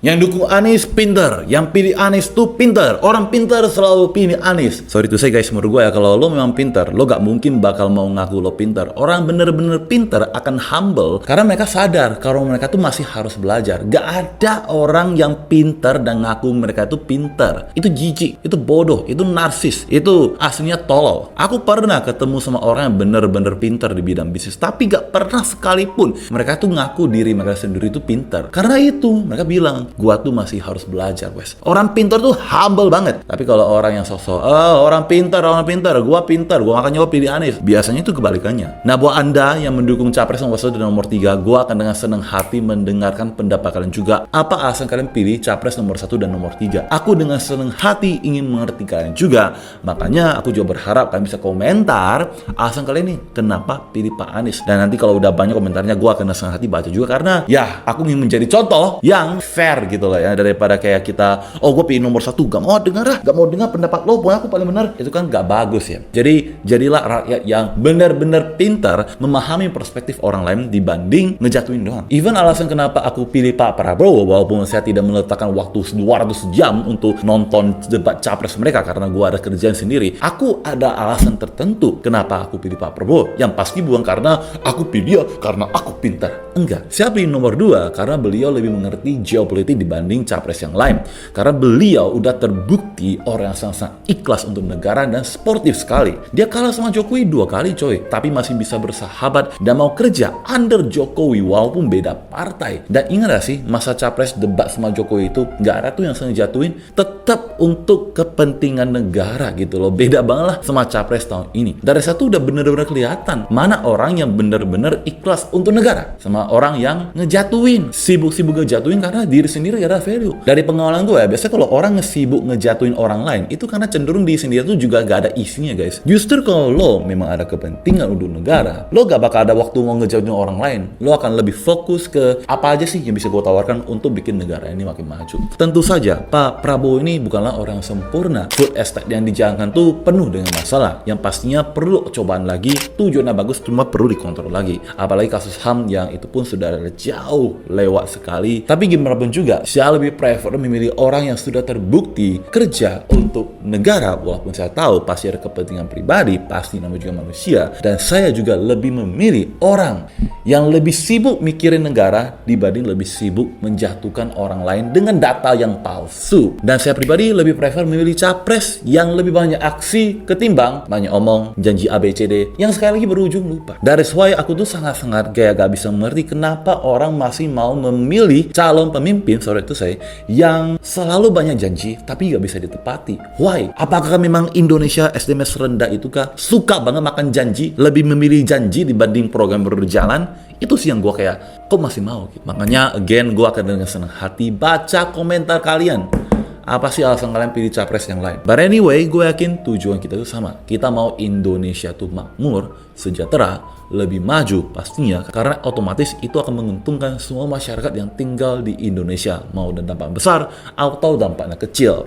Yang dukung Anies pinter, yang pilih Anies tuh pinter. Orang pinter selalu pilih Anies. Sorry to say guys, menurut gue ya, kalau lo memang pinter, lo gak mungkin bakal mau ngaku lo pinter. Orang bener-bener pinter akan humble karena mereka sadar kalau mereka tuh masih harus belajar. Gak ada orang yang pinter dan ngaku mereka tuh pinter. Itu jijik, itu bodoh, itu narsis, itu aslinya tolol. Aku pernah ketemu sama orang yang bener-bener pinter di bidang bisnis, tapi gak pernah sekalipun mereka tuh ngaku diri mereka sendiri tuh pinter. Karena itu mereka bilang, gua tuh masih harus belajar, wes. Orang pintar tuh humble banget. Tapi kalau orang yang sosok, orang pintar, gua akan nyoba pilih Anies. Biasanya itu kebalikannya. Nah, buat Anda yang mendukung capres nomor 1 dan nomor 3, gua akan dengan senang hati mendengarkan pendapat kalian juga. Apa alasan kalian pilih capres nomor 1 dan nomor 3? Aku dengan senang hati ingin mengerti kalian juga. Makanya aku juga berharap kalian bisa komentar alasan kalian nih, kenapa pilih Pak Anies. Dan nanti kalau udah banyak komentarnya, gua akan dengan senang hati baca juga. Karena ya, aku ingin menjadi contoh yang fair gitu lah ya, daripada kayak kita gue pilih nomor 1, gak mau dengar pendapat lo, pokoknya aku paling benar. Itu kan gak bagus ya. Jadi jadilah rakyat yang benar-benar pintar memahami perspektif orang lain dibanding ngejatuhin doang. Even alasan kenapa aku pilih Pak Prabowo, walaupun saya tidak meletakkan waktu 200 jam untuk nonton debat capres mereka karena gue ada kerjaan sendiri, aku ada alasan tertentu kenapa aku pilih Pak Prabowo. Yang pasti bukan karena aku pilih dia karena aku pintar. Enggak, saya pilih nomor 2 karena beliau lebih mengerti geopolitik dibanding capres yang lain. Karena beliau udah terbukti orang yang sangat ikhlas untuk negara dan sportif sekali. Dia kalah sama Jokowi 2 kali coy, tapi masih bisa bersahabat dan mau kerja under Jokowi walaupun beda partai. Dan ingat gak sih, masa capres debat sama Jokowi itu gak ada tuh yang sengaja jatuhin, tetap untuk kepentingan negara gitu loh. Beda banget lah sama capres tahun ini. Dari satu udah bener-bener kelihatan mana orang yang bener-bener ikhlas untuk negara sama orang yang ngejatuhin, sibuk-sibuk ngejatuhin karena diri sendiri gak ada value. Dari pengalaman gue ya, biasanya kalau orang ngesibuk ngejatuhin orang lain, itu karena cenderung diri sendiri tuh juga gak ada isinya guys. Justru kalau lo memang ada kepentingan untuk negara, lo gak bakal ada waktu mau ngejatuhin orang lain. Lo akan lebih fokus ke apa aja sih yang bisa gue tawarkan untuk bikin negara ini makin maju. Tentu saja, Pak Prabowo ini bukanlah orang yang sempurna. Food estate yang dijalankan tuh penuh dengan masalah, yang pastinya perlu cobaan lagi. Tujuannya bagus, cuma perlu dikontrol lagi. Apalagi kasus HAM yang itu pun sudah jauh lewat sekali. Tapi gimana pun juga, saya lebih prefer memilih orang yang sudah terbukti kerja untuk negara. Walaupun saya tahu pasti ada kepentingan pribadi, pasti namanya juga manusia. Dan saya juga lebih memilih orang yang lebih sibuk mikirin negara dibanding lebih sibuk menjatuhkan orang lain dengan data yang palsu. Dan saya pribadi lebih prefer memilih capres yang lebih banyak aksi ketimbang banyak omong, janji ABCD yang sekali lagi berujung lupa. Dari why aku tuh sangat-sangat kayak gak bisa mengerti kenapa orang masih mau memilih calon pemimpin, sorry itu saya, yang selalu banyak janji tapi gak bisa ditepati. Why? Apakah memang Indonesia SDM rendah itu kah? Suka banget makan janji, lebih memilih janji dibanding program berjalan? Itu sih yang gue kayak, kok masih mau? Gitu. Makanya again gue akan dengan senang hati baca komentar kalian. Apa sih alasan kalian pilih capres yang lain? But anyway, gue yakin tujuan kita itu sama. Kita mau Indonesia tuh makmur, sejahtera, lebih maju pastinya. Karena otomatis itu akan menguntungkan semua masyarakat yang tinggal di Indonesia. Mau dan dampak besar atau dampaknya kecil.